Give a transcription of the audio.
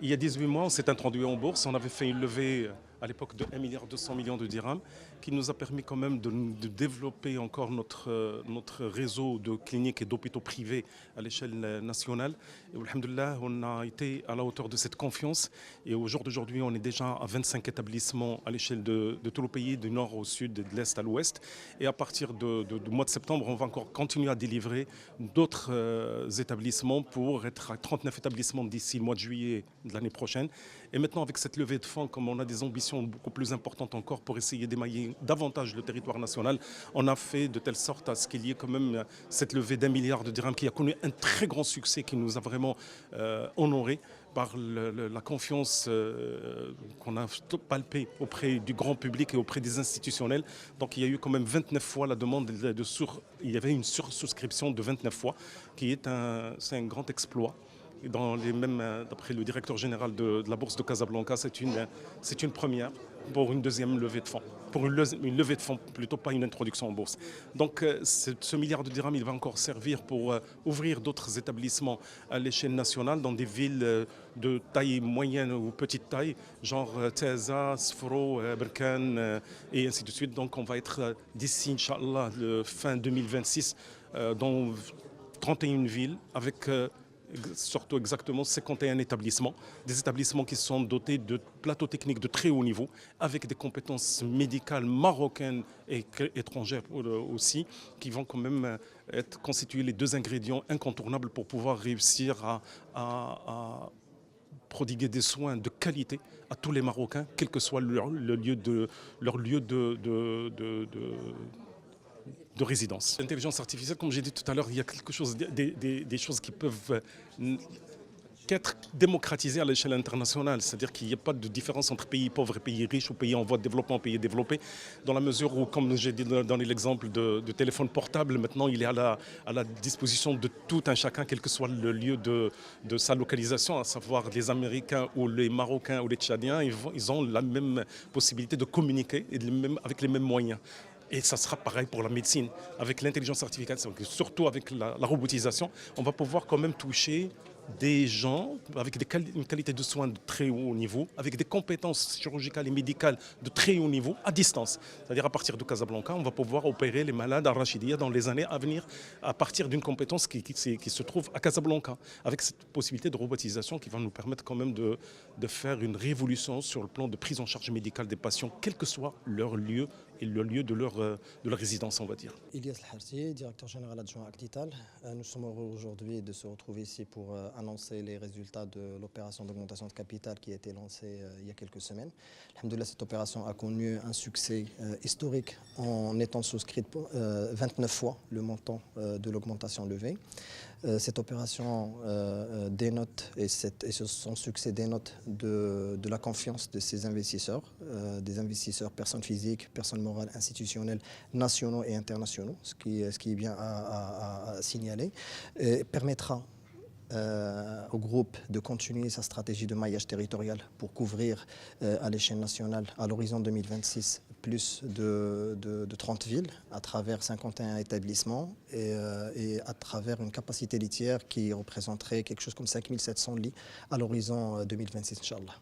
Il y a 18 mois, on s'est introduit en bourse. On avait fait une levée à l'époque de 1,2 milliard de dirhams qui nous a permis quand même de développer encore notre réseau de cliniques et d'hôpitaux privés à l'échelle nationale. Et alhamdoulilah, on a été à la hauteur de cette confiance. Et au jour d'aujourd'hui, on est déjà à 25 établissements à l'échelle de tout le pays, du nord au sud, de l'est à l'ouest. Et à partir du mois de septembre, on va encore continuer à délivrer d'autres établissements pour être à 39 établissements d'ici le mois de juillet de l'année prochaine. Et maintenant, avec cette levée de fonds, comme on a des ambitions beaucoup plus importantes encore pour essayer d'émailler davantage le territoire national, on a fait de telle sorte à ce qu'il y ait quand même cette levée d'1 milliard de dirhams qui a connu un très grand succès, qui nous a vraiment honorés par la confiance qu'on a palpée auprès du grand public et auprès des institutionnels. Donc il y a eu quand même 29 fois la demande il y avait une sursouscription de 29 fois, c'est un grand exploit. D'après le directeur général de la Bourse de Casablanca, c'est une première pour une deuxième levée de fonds. Pour une levée de fonds, plutôt pas une introduction en bourse. Donc ce milliard de dirhams, il va encore servir pour ouvrir d'autres établissements à l'échelle nationale dans des villes de taille moyenne ou petite taille, genre Taza, Sfro, Berkane et ainsi de suite. Donc on va être d'ici, Inch'Allah, fin 2026, dans 31 villes avec surtout exactement 51 établissements, des établissements qui sont dotés de plateaux techniques de très haut niveau, avec des compétences médicales marocaines et étrangères aussi, qui vont quand même constituer les deux ingrédients incontournables pour pouvoir réussir à prodiguer des soins de qualité à tous les Marocains, quel que soit leur lieu de résidence. L'intelligence artificielle, comme j'ai dit tout à l'heure, il y a quelque chose, des choses qui peuvent qu'être démocratisées à l'échelle internationale. C'est-à-dire qu'il n'y a pas de différence entre pays pauvres et pays riches ou pays en voie de développement, pays développés, dans la mesure où, comme j'ai donné l'exemple de téléphone portable, maintenant il est à la disposition de tout un chacun, quel que soit le lieu de sa localisation, à savoir les Américains ou les Marocains ou les Tchadiens, ils ont la même possibilité de communiquer et avec les mêmes moyens. Et ça sera pareil pour la médecine. Avec l'intelligence artificielle, surtout avec la robotisation, on va pouvoir quand même toucher des gens avec une qualité de soins de très haut niveau, avec des compétences chirurgicales et médicales de très haut niveau à distance. C'est-à-dire à partir de Casablanca, on va pouvoir opérer les malades à Rachidia dans les années à venir à partir d'une compétence qui se trouve à Casablanca, avec cette possibilité de robotisation qui va nous permettre quand même de faire une révolution sur le plan de prise en charge médicale des patients, quel que soit leur lieu et le lieu de leur résidence, on va dire. Ilyas El-Harsi, directeur général adjoint Actital. Nous sommes heureux aujourd'hui de se retrouver ici pour annoncer les résultats de l'opération d'augmentation de capital qui a été lancée il y a quelques semaines. Alhamdoulilah, cette opération a connu un succès historique en étant souscrite 29 fois le montant de l'augmentation levée. Cette opération dénote, et son succès dénote de la confiance de ces investisseurs, des investisseurs personnes physiques, personnes morales, institutionnelles, nationaux et internationaux, ce qui est bien à signaler, permettra au groupe de continuer sa stratégie de maillage territorial pour couvrir à l'échelle nationale à l'horizon 2026 plus de 30 villes à travers 51 établissements et à travers une capacité litière qui représenterait quelque chose comme 5700 lits à l'horizon 2026, Inch'Allah.